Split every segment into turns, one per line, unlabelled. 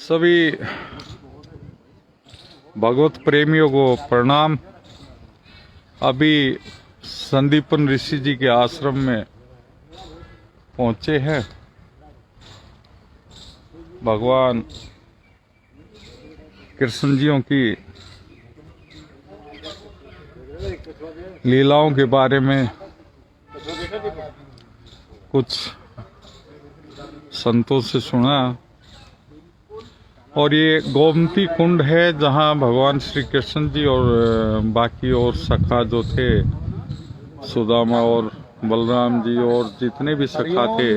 सभी भगवत प्रेमियों को प्रणाम। अभी संदीपन ऋषि जी के आश्रम में पहुंचे हैं। भगवान कृष्ण जियों की लीलाओं के बारे में कुछ संतों से सुना। और ये गोमती कुंड है जहाँ भगवान श्री कृष्ण जी और बाकी और सखा जो थे, सुदामा और बलराम जी और जितने भी सखा थे,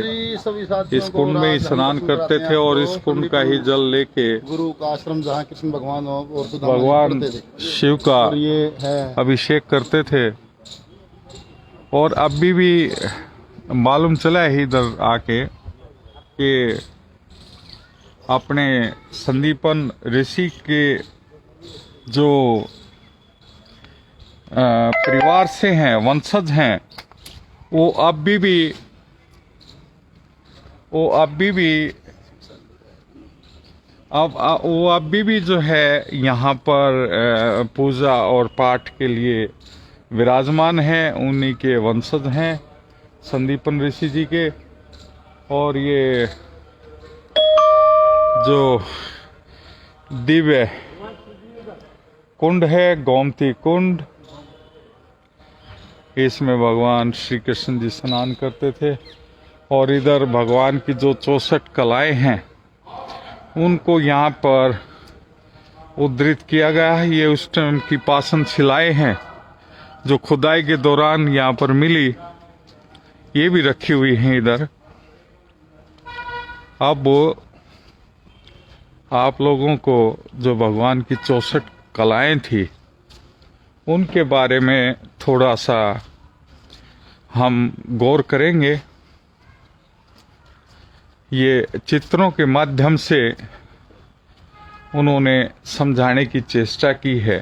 इस कुंड में स्नान करते थे और इस कुंड का ही जल लेके
गुरु का आश्रम जहाँ कृष्ण भगवान और
भगवान शिव का
ये है
अभिषेक करते थे। और अभी भी मालूम चला है इधर आके कि अपने संदीपन ऋषि के जो परिवार से हैं, वंशज हैं, वो अभी भी जो है यहाँ पर पूजा और पाठ के लिए विराजमान हैं। उन्हीं के वंशज हैं संदीपन ऋषि जी के। और ये जो दिव्य कुंड है, गोमती कुंड, इसमें भगवान श्री कृष्ण जी स्नान करते थे। और इधर भगवान की जो 64 कलाएं हैं उनको यहाँ पर उद्धृत किया गया है। ये उस टाइम की पाषाण शिलाएं हैं जो खुदाई के दौरान यहाँ पर मिली, ये भी रखी हुई हैं इधर। अब आप लोगों को जो भगवान की 64 कलाएं थी उनके बारे में थोड़ा सा हम गौर करेंगे। ये चित्रों के माध्यम से उन्होंने समझाने की चेष्टा की है।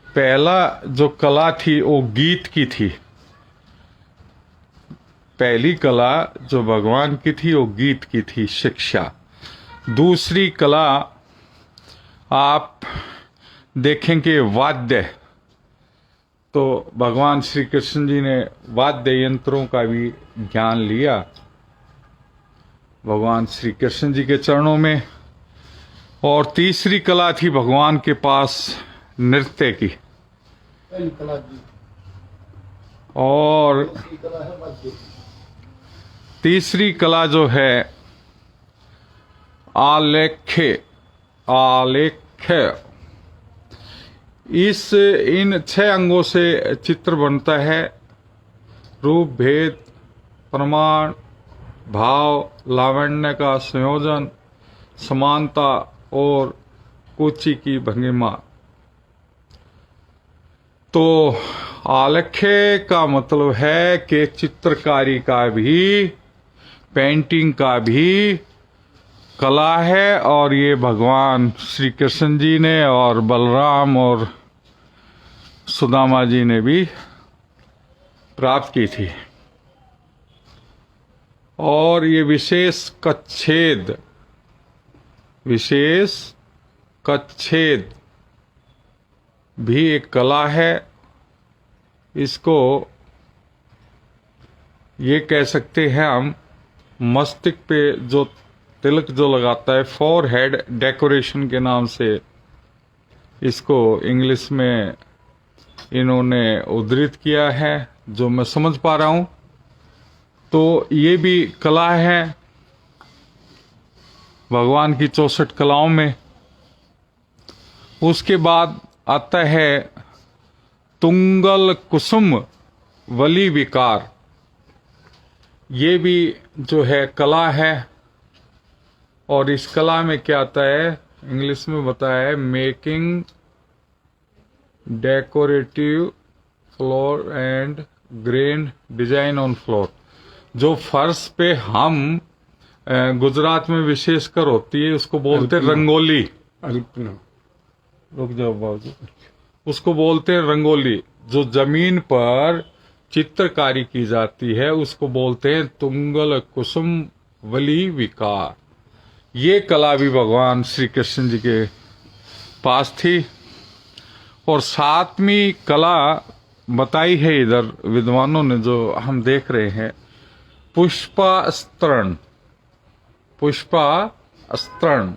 पहला जो कला थी वो गीत की थी। पहली कला जो भगवान की थी वो गीत की थी, शिक्षा। दूसरी कला आप देखेंगे वाद्य, तो भगवान श्री कृष्ण जी ने वाद्य यंत्रों का भी ज्ञान लिया भगवान श्री कृष्ण जी के चरणों में। और तीसरी कला थी भगवान के पास नृत्य की। और तीसरी कला जो है आलेख्य। इन 6 अंगों से चित्र बनता है। रूप, भेद, प्रमाण, भाव, लावण्य का संयोजन, समानता और कुची की भंगिमा। तो आलेख्य का मतलब है कि चित्रकारी का भी, पेंटिंग का भी कला है। और ये भगवान श्री कृष्ण जी ने और बलराम और सुदामा जी ने भी प्राप्त की थी। और ये विशेष कच्छेद भी एक कला है। इसको ये कह सकते हैं हम, मस्तिष्क पे जो तिलक जो लगाता है, फोरहेड डेकोरेशन के नाम से इसको इंग्लिश में इन्होंने उद्धृत किया है, जो मैं समझ पा रहा हूं। तो ये भी कला है भगवान की 64 कलाओं में। उसके बाद आता है तुंगल कुसुम वली विकार। ये भी जो है कला है। और इस कला में क्या आता है, इंग्लिश में बताया है, making decorative floor and grain design on floor. जो फर्श पे हम गुजरात में विशेषकर होती है, उसको बोलते हैं रंगोली। रुक जाओ बाबू, उसको बोलते हैं रंगोली। जो जमीन पर चित्रकारी की जाती है उसको बोलते हैं तुंगल कुसुम वली विकार। ये कला भी भगवान श्री कृष्ण जी के पास थी। और सातवीं कला बताई है इधर विद्वानों ने, जो हम देख रहे हैं, पुष्पास्तरण। पुष्पास्तरण,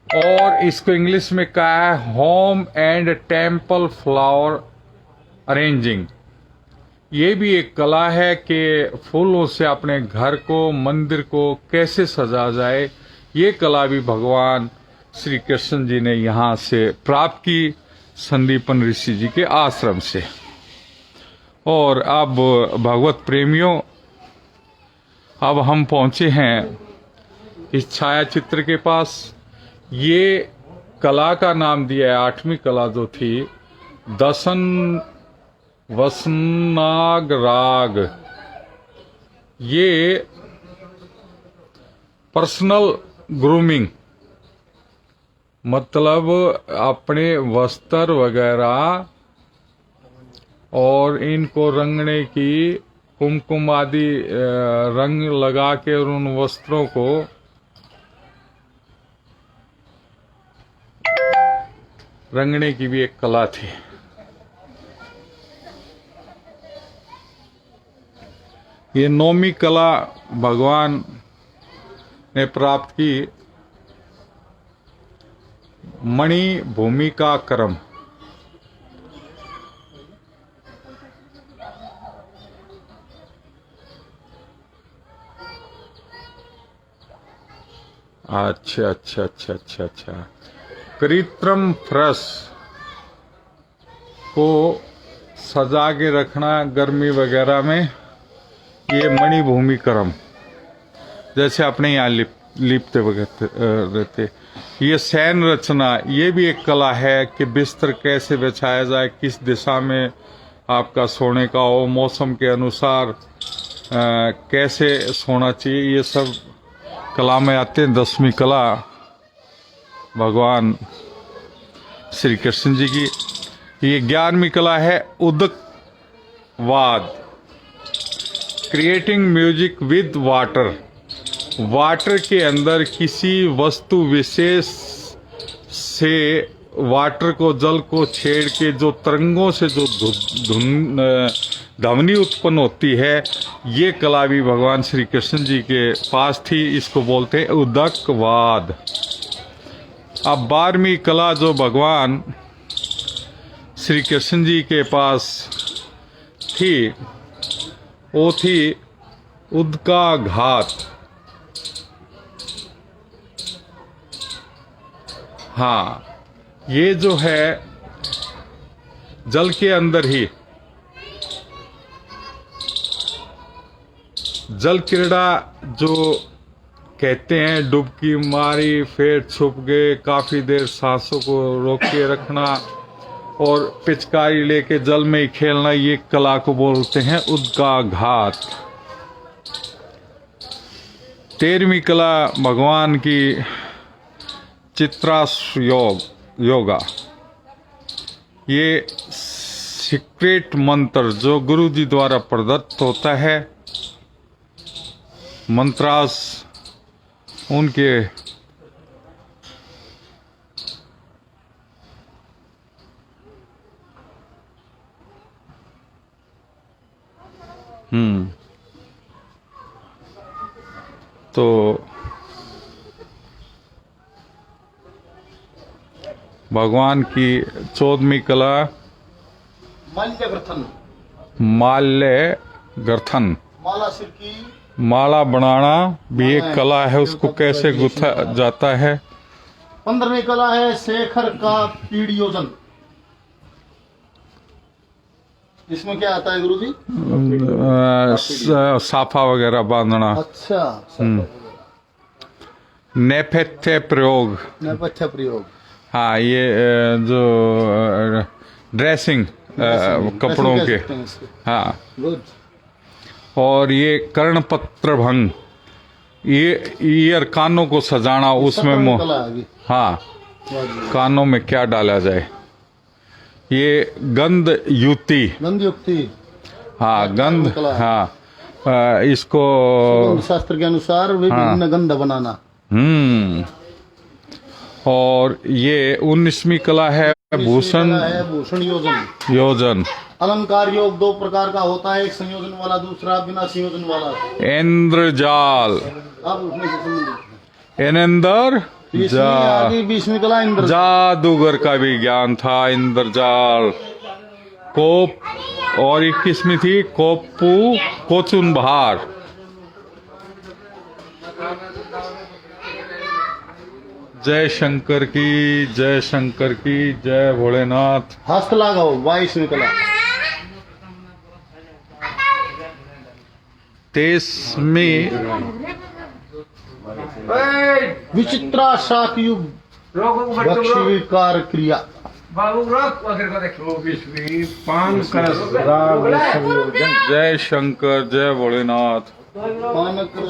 और इसको इंग्लिश में कहा है home and temple flower arranging. ये भी एक कला है कि फूलों से अपने घर को, मंदिर को कैसे सजा जाए। ये कला भी भगवान श्री कृष्ण जी ने यहाँ से प्राप्त की, संदीपन ऋषि जी के आश्रम से। और अब भगवत प्रेमियों, अब हम पहुंचे हैं इस छायाचित्र के पास। ये कला का नाम दिया है, आठवीं कला जो थी, दसन वसनाग राग। ये पर्सनल ग्रूमिंग, मतलब अपने वस्त्र वगैरह और इनको रंगने की, कुमकुम आदि रंग लगा के और उन वस्त्रों को रंगने की भी एक कला थी। ये नौवीं कला भगवान ने प्राप्त की, मणि भूमिका क्रम। अच्छा अच्छा अच्छा अच्छा अच्छा। कृत्रिम फरस को सजा के रखना गर्मी वगैरह में, ये मणिभूमि क्रम, जैसे अपने यहाँ लिपते वगैरह रहते। ये शयन रचना, ये भी एक कला है कि बिस्तर कैसे बिछाया जाए, किस दिशा में आपका सोने का हो, मौसम के अनुसार कैसे सोना चाहिए, ये सब कला में आते हैं। 10वीं कला भगवान श्री कृष्ण जी की। ये 11वीं कला है उदकवाद, creating music with water. Water के अंदर किसी वस्तु विशेष से वाटर को, जल को छेड़ के जो तरंगों से जो ध्वनि उत्पन्न होती है, ये कला भी भगवान श्री कृष्ण जी के पास थी। इसको बोलते हैं उदकवाद। अब 12वीं कला जो भगवान श्री कृष्ण जी के पास थी, वो थी उदकाघात। हाँ, ये जो है जल के अंदर ही जल क्रीड़ा जो कहते हैं, डुबकी मारी फिर छुप गए, काफी देर सांसों को रोक के रखना और पिचकारी लेके जल में ही खेलना, ये कला को बोलते हैं उदकाघात। 13वीं कला भगवान की चित्रास योगा। ये सीक्रेट मंत्र जो गुरु जी द्वारा प्रदत्त होता है, मंत्रास उनके तो भगवान की 14वीं कला
माल्यग्रथन।
माल्यग्रथन,
माला सिर की
माला बनाना भी एक कला है, उसको कैसे गुथा जाता है।
15वीं कला है शेखर का पीड़ियोजन। इसमें क्या आता है गुरुजी?
साफा वगैरह बांधना।
अच्छा।
नेपथ्य प्रयोग।
नेपथ्य प्रयोग,
हाँ, ये जो ड्रेसिंग कपड़ों के, हाँ।
गुड।
और ये कर्णपत्र भंग, ये ईयर, कानों को सजाना, उसमें हाँ, कानों में क्या डाला जाए। ये गंध युक्ति।
गंध युक्ति,
हाँ, गंध, हाँ, इसको
शास्त्र के अनुसार विभिन्न गंध बनाना।
और ये 19वीं कला है भूषण
कला है भूषण योजन।
योजन।
अलंकार योग दो प्रकार का होता है, एक संयोजन वाला, दूसरा बिना संयोजन वाला।
इंद्रजाल,
अब उसमें से संबंधित
एनेंदर जा
20वीं कला इंद्र।
जादूगर का भी ज्ञान था। इंद्रजाल कोप और 21वीं थी कोपू कोचुनभार। जय शंकर की, जय शंकर की, जय भोलेनाथ।
हस्त लगाओ 22वीं कला।
23वीं
विचित्रा शाक युग भक्षिकार क्रिया।
24वीं पान करस राग संयोजन।
जय शंकर, जय भोलेनाथ।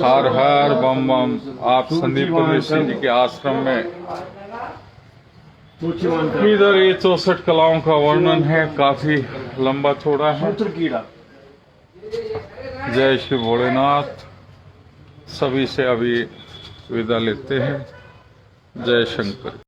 हर हर बम बम। आप संदीप ऋषि जी के आश्रम में इधर ये 64 कलाओं का वर्णन है, काफी लंबा चौड़ा है। जय श्री भोलेनाथ। सभी से अभी विदा लेते हैं। जय शंकर।